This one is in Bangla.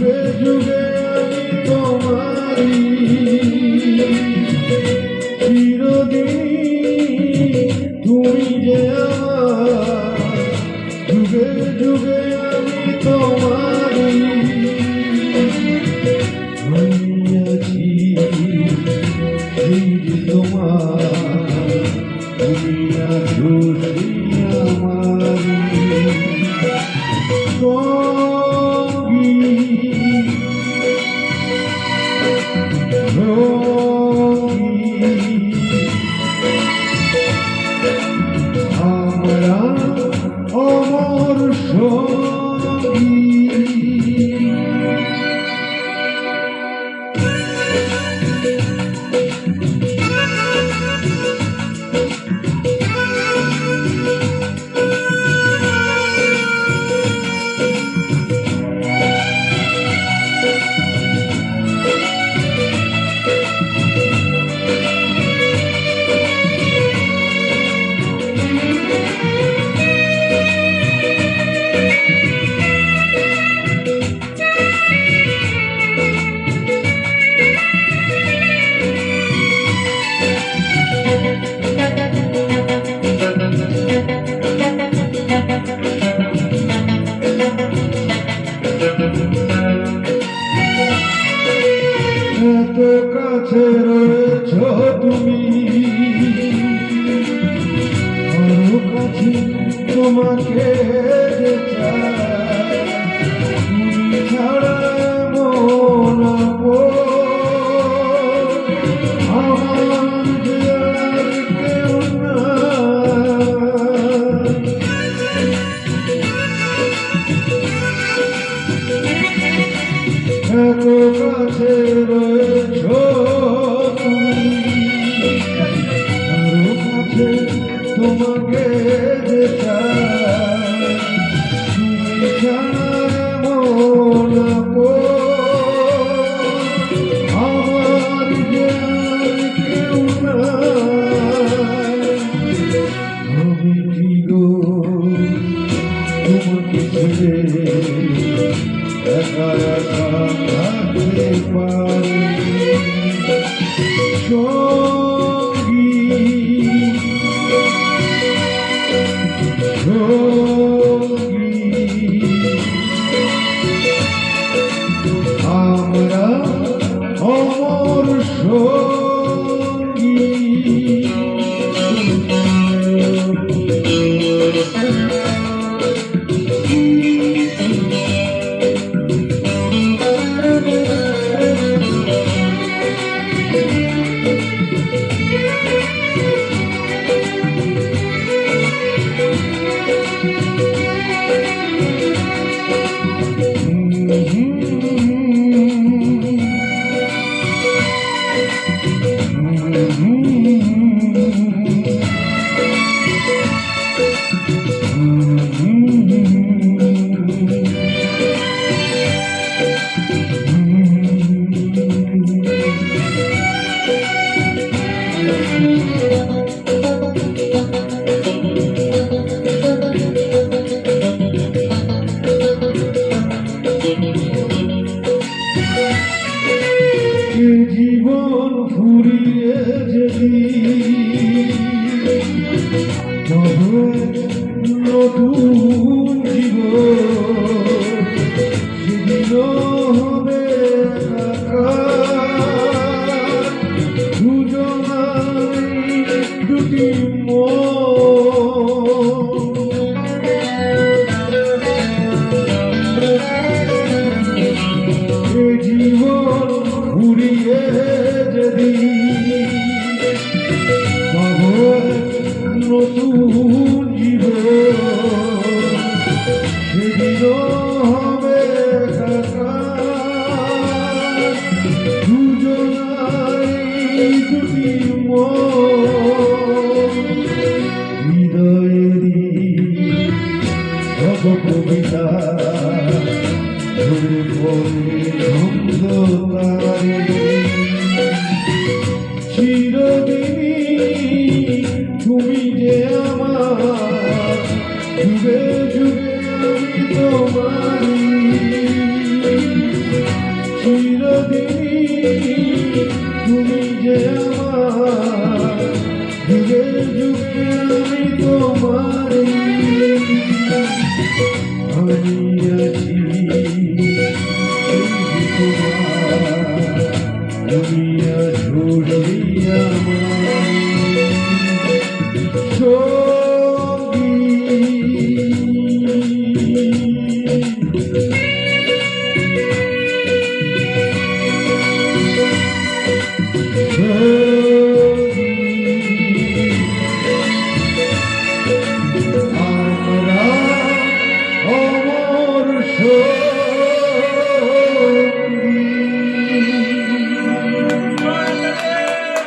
যুগে যুগে আমি তোমারি চিরদিন তুমি যে আমার যুগে যুগে আমি তোমারি আছি তোমার তুমি আছো আমরা অমর সঙ্গী এত কাছে রয়েছ তুমি আরো কাছে তোমাকে যে চাই তুমি ছাড়া মন আমার যে আর কেউ এত কাছে রয়েছ তুমি আরো কাছে তোমাকে যে চাই তুমি ছাড়া মন আমার যে আর কেউ নাই আমি কি গো তোমাকে ছেড়ে একা একা থাকতে পারি সঙ্গী আমরা অমর সঙ্গী জীবন ফুরিয়ে যদি নতুন জীবন সেদিন হবে দুজনাই দুটি জীবন ঘুরিয়ে যদি নতুন জীবন সেদিন হবে দুজনাই দুটি হৃদয়েরই কবিতা চিরদিন তুমি যে আমার যুগে যুগে আমি তোমারি জীবন